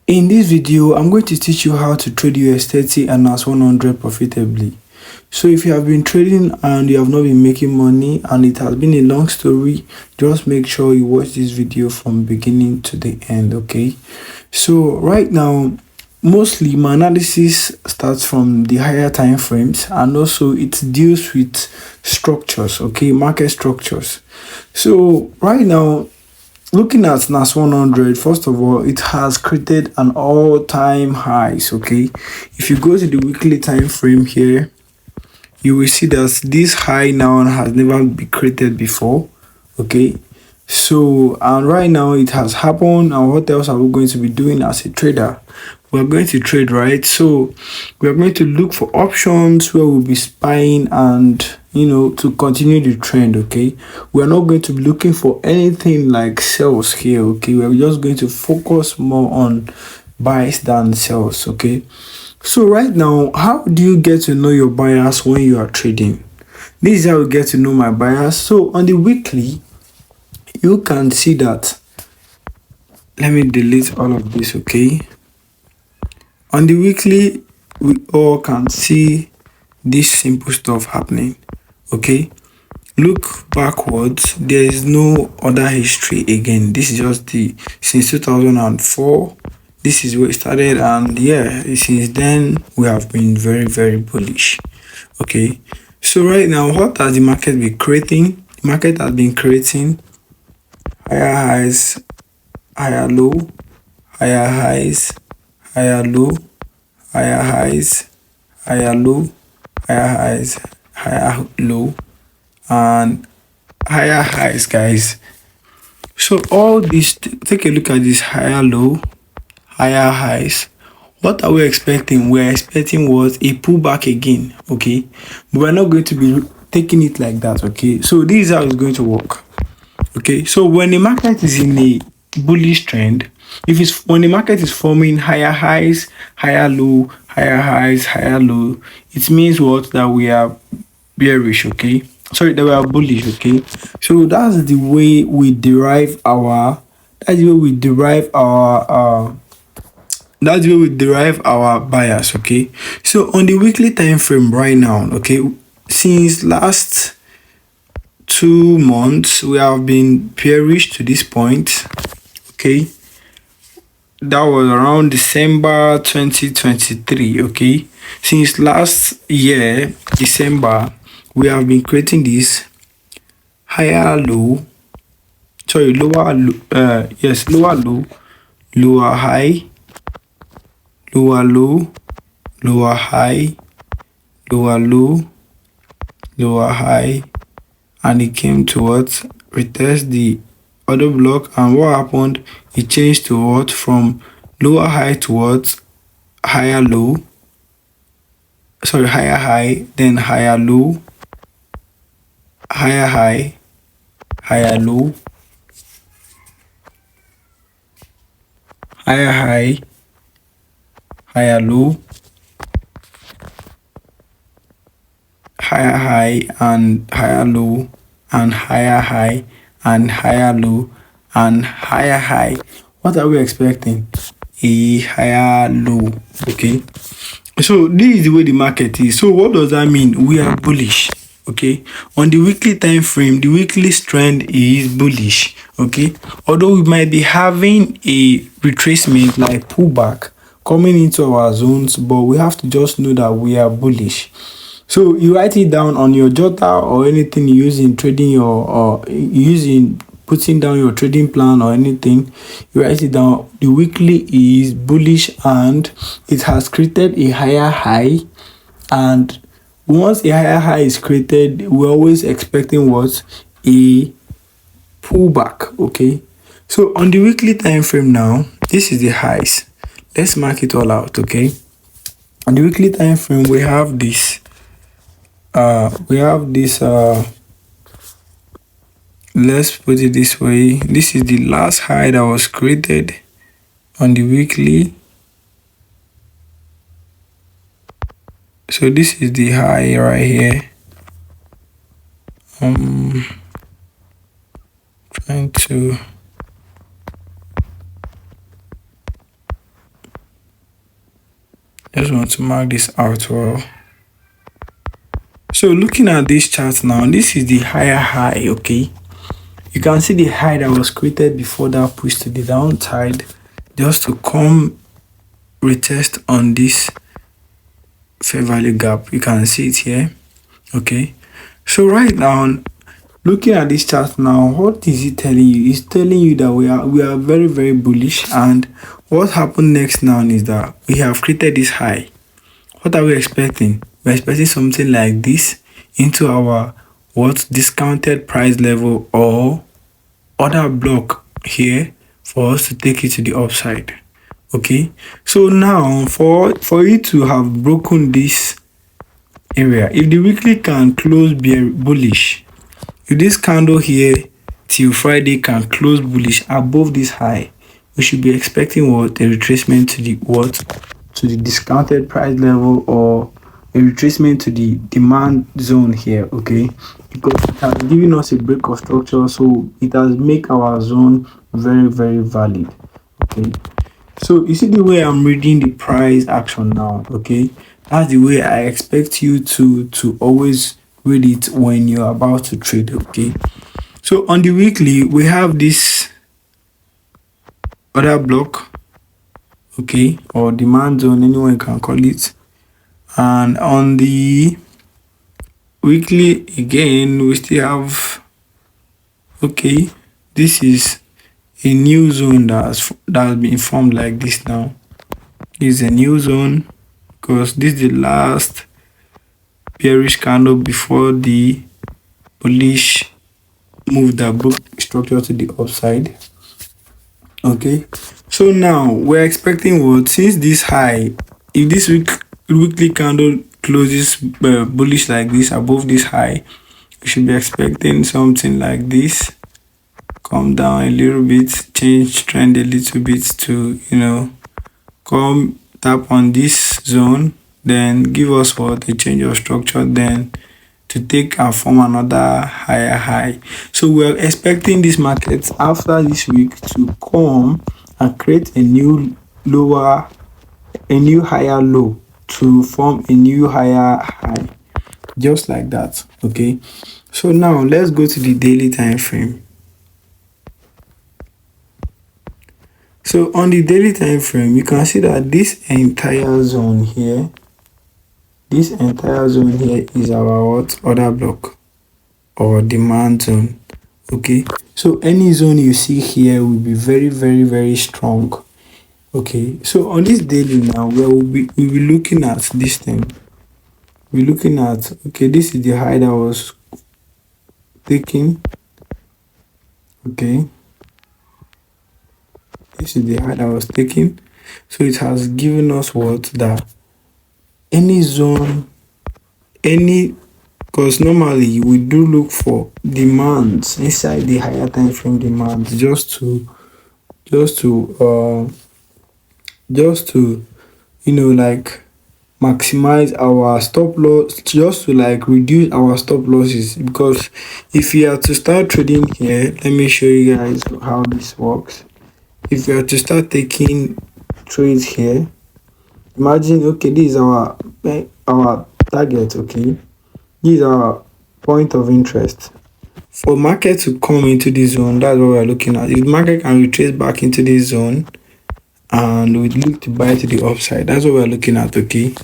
In this video, I'm going to teach you how to trade US30 and NAS100 profitably. So if you have been trading and you have not been making money and it has been a long story, just make sure you watch this video from beginning to the end, okay? So right now, mostly my analysis starts from the higher time frames, and also it deals with structures, okay, market structures. So right now, looking at NAS100, first of all, it has created an all-time highs, okay? If you go to the weekly time frame here, you will see that this high now has never been created before, okay? So, and right now it has happened, and what else are we going to be doing as a trader? We're going to trade, right? So we're going to look for options where we'll be spying and to continue the trend, okay? We're not going to be looking for anything like sells here, okay? We're just going to focus more on buys than sells, okay? So right now, how do you get to know your buyers when you are trading? This is how we get to know my buyers. So on the weekly, you can see that. Let me delete all of this, okay? On the weekly, we all can see this simple stuff happening, okay? Look backwards, there is no other history again. This is just since 2004. This is where it started, and yeah, since then we have been very, very bullish, okay? So right now, what has the market been creating? The market has been creating higher highs, higher low, higher highs, higher low, higher highs, higher low, higher highs, higher low, and higher highs, guys. So all this, take a look at this higher low, higher highs. What are we expecting? We're expecting what? A pullback again, okay? But we're not going to be taking it like that, okay? So this is how it's going to work, okay? So when the market is in a bullish trend, when the market is forming higher highs, higher low, higher highs, higher low, it means what? That we are bearish, okay? Sorry, that we are bullish, okay? So that's the way we derive our bias, okay? So on the weekly time frame right now, okay, since last 2 months we have been bearish to this point, okay? That was around December 2023, okay? Since last year December, we have been creating this lower low, lower high, lower low, lower high, lower low, lower high, and it came to what? Retest the other block, and what happened? It changed to what? From lower high towards higher low, higher high, then higher low, higher high, higher low, higher high, higher low, higher high, and higher low, and higher high, and higher low, and higher high. What are we expecting? A higher low, okay? So this is the way the market is. So what does that mean? We are bullish, okay? On the weekly time frame, the weekly trend is bullish, okay? Although we might be having a retracement, like pullback, coming into our zones, but we have to just know that we are bullish. So you write it down on your jotter or anything you use in trading or using putting down your trading plan or anything. You write it down. The weekly is bullish and it has created a higher high, and once a higher high is created, we're always expecting what? A pullback, okay? So on the weekly time frame now, this is the highs. Let's mark it all out, okay? On the weekly time frame, we have this let's put it this way. This is the last high that was created on the weekly. So this is the high right here. Trying to Just want to mark this out well. So looking at this chart now, this is the higher high. Okay, you can see the high that was created before that pushed to the downside, just to come retest on this fair value gap. You can see it here. Okay, so right now, looking at this chart now, what is it telling you? It's telling you that we are very, very bullish, and what happened next now is that we have created this high. What are we expecting? We're expecting something like this into our discounted price level or other block here for us to take it to the upside. Okay, so now for it to have broken this area, if the weekly can close bullish, if this candle here till Friday can close bullish above this high, we should be expecting a retracement to the discounted price level, or a retracement to the demand zone here. Okay, because it has given us a break of structure, so it has make our zone very, very valid. Okay, so you see the way I'm reading the price action now. Okay, that's the way I expect you to always read it when you're about to trade. Okay, so on the weekly we have this other block, okay, or demand zone, anyone can call it. And on the weekly again, we still have, okay, this is a new zone that has been formed like this now. This is a new zone because this is the last bearish candle before the bullish move that broke structure to the upside. Okay, so now we're expecting what, since this high, if this weekly candle closes bullish like this above this high, we should be expecting something like this, come down a little bit, change trend a little bit to, come tap on this zone, then give us a change of structure, then to take and form another higher high. So we're expecting this market after this week to come and create a new higher low to form a new higher high, just like that. Okay, so now let's go to the daily time frame. So on the daily time frame, you can see that this entire zone here is our order block or demand zone. Okay, so any zone you see here will be very, very, very strong. Okay, so on this daily now, we'll be looking at this thing. We're looking at, okay, this is the high that was taken. Okay, this is the high that was taken. So it has given us that any zone, because normally we do look for demands inside the higher time frame demands, just to like maximize our stop loss, just to like reduce our stop losses. Because if you are to start trading here, let me show you guys how this works. If you are to start taking trades here, imagine, okay, this is our target. Okay, this is our point of interest. For market to come into this zone, that's what we're looking at. If market can retrace back into this zone and we look to buy to the upside, that's what we're looking at. Okay,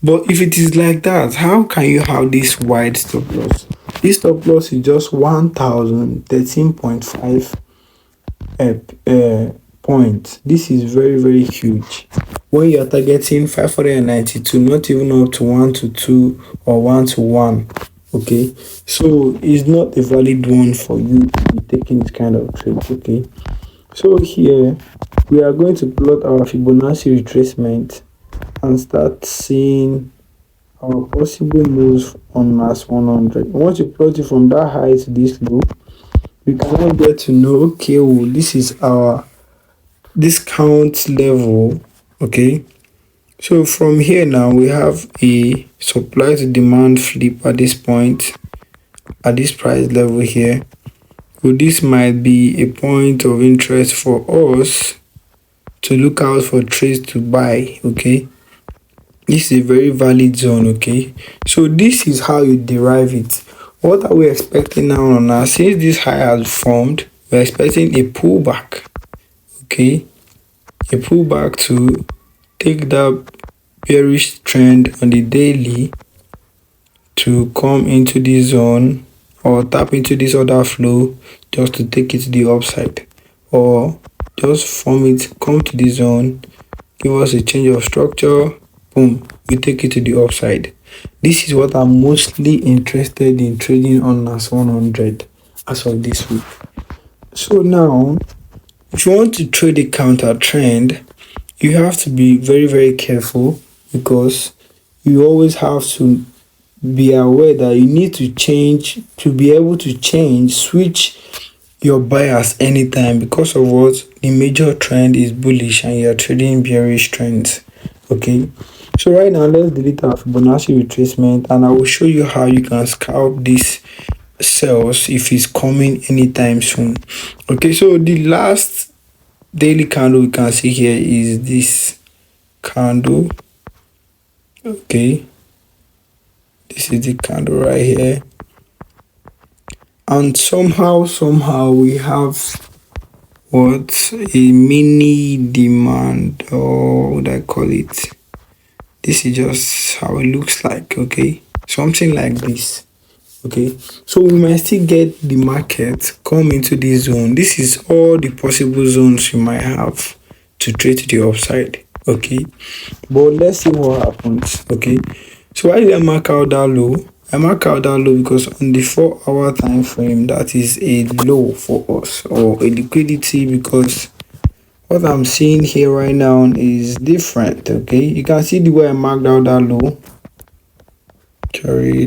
but if it is like that, how can you have this wide stop loss? This stop loss is just 1013.5 point. This is very, very huge when you are targeting 592, not even up to 1 to 2 or 1 to 1. Okay, so it's not a valid one for you to be taking this kind of trade. Okay, so here we are going to plot our Fibonacci retracement and start seeing our possible moves on mass 100. Once you plot it from that high to this low, we can now get to know, okay, this is our discount level. Okay, so from here now we have a supply to demand flip at this point, at this price level here. So this might be a point of interest for us to look out for trades to buy. Okay, This is a very valid zone. Okay, so this is how you derive it. What are we expecting now? Since this high has formed, we're expecting a pullback. Okay, a pullback to take that bearish trend on the daily to come into this zone, or tap into this other flow just to take it to the upside, or just form it, come to the zone, give us a change of structure, boom, we take it to the upside. This is what I'm mostly interested in trading on NAS 100 as of this week. So now, if you want to trade a counter trend, you have to be very careful, because you always have to be aware that you need to change, to be able to switch your bias anytime, because of what, the major trend is bullish and you're trading bearish trends. Okay, so right now let's delete our Fibonacci retracement, and I will show you how you can scalp this sells if it's coming anytime soon. Okay, so the last daily candle we can see here is this candle. Okay, this is the candle right here, and somehow we have what, a mini demand, or what would I call it. This is just how it looks like. Okay, something like this. Okay, so we might still get the market come into this zone. This is all the possible zones you might have to trade to the upside. Okay, but let's see what happens. Okay, so why did I mark out that low? I mark out that low because on the 4-hour time frame, that is a low for us, or a liquidity, because what I'm seeing here right now is different. Okay, you can see the way I marked out that low. Sorry,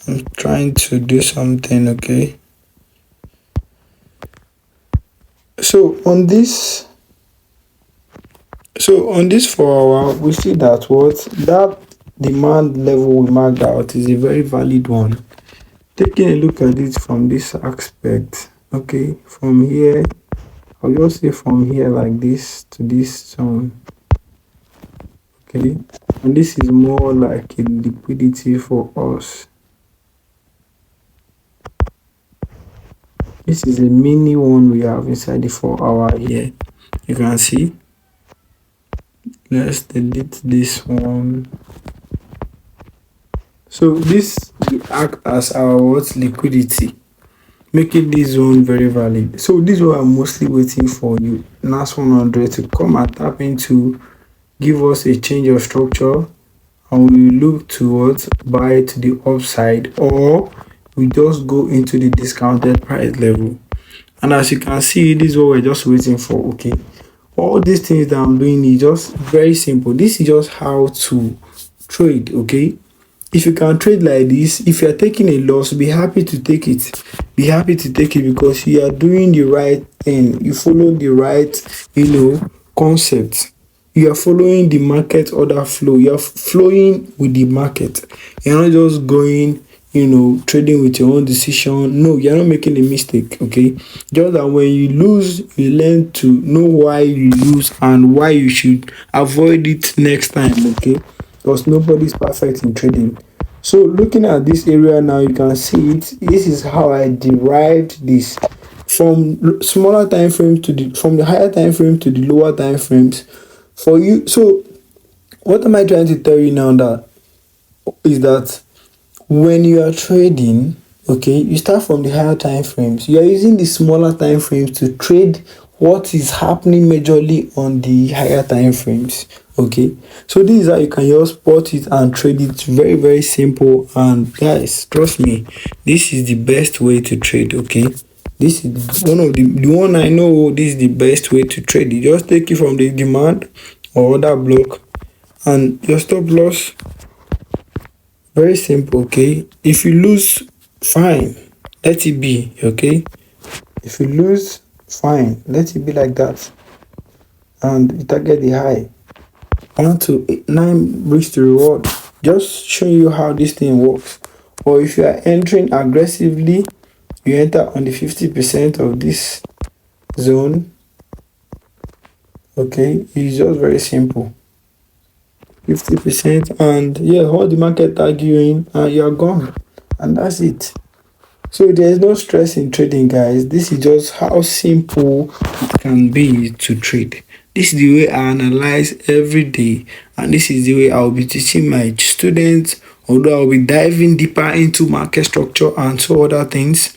I'm trying to do something. Okay, so on this 4-hour, we see that what, that demand level we marked out is a very valid one. Taking a look at it from this aspect, okay, from here, I'll just say from here like this to this zone. Okay, and this is more like a liquidity for us. This is a mini one we have inside the 4-hour here. You can see. Let's delete this one. So this will act as our what, liquidity, making this zone very valid. So this is what I'm mostly waiting for, you NAS 100 to come and tap into, give us a change of structure, and we look towards buy to the upside, or we just go into the discounted price level. And as you can see, this is what we're just waiting for. Okay, all these things that I'm doing is just very simple. This is just how to trade. Okay, if you can trade like this, if you're taking a loss, be happy to take it. Be happy to take it, because you are doing the right thing. You follow the right, concept. You are following the market order flow. You are flowing with the market. You're not just going, trading with your own decision. No, you're not making a mistake. Okay, just that when you lose, you learn to know why you lose and why you should avoid it next time. Okay, because nobody's perfect in trading. So looking at this area now, you can see it. This is how I derived this from smaller time frames to from the higher time frame to the lower time frames for you. So what am I trying to tell you now, that is that when you are trading, okay, you start from the higher time frames. You are using the smaller time frames to trade what is happening majorly on the higher time frames. Okay, so this is how you can just spot it and trade it. Very simple. And guys, trust me, this is the best way to trade. Okay, this is one of the one I know. This is the best way to trade. You just take it from the demand or other block, and your stop loss, very simple. Okay, if you lose, fine, let it be. Okay, if you lose, fine, let it be like that, and you target the high. 1 to 9 brings the reward. Just showing you how this thing works. Or if you are entering aggressively, you enter on the 50% of this zone. Okay, it's just very simple. 50%, and yeah, all the market arguing and you are gone, and that's it. So there's no stress in trading, guys. This is just how simple it can be to trade. This is the way I analyze every day, and this is the way I'll be teaching my students. Although I'll be diving deeper into market structure and some other things,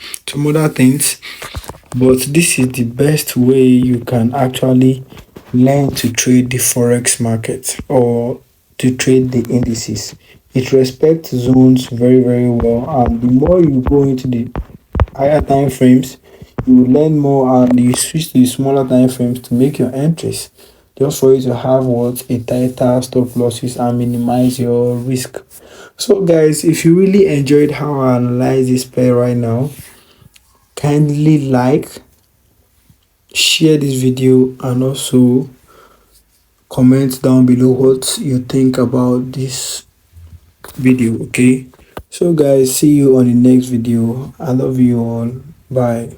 but this is the best way you can actually learn to trade the forex market or to trade the indices. It respects zones very, very well, and the more you go into the higher time frames, you will learn more, and you switch to the smaller time frames to make your entries, just for you to have what a tighter stop losses and minimize your risk. So guys, if you really enjoyed how I analyze this pair right now, kindly like, share this video, and also comment down below what you think about this video. Okay, so guys, see you on the next video. I love you all. Bye.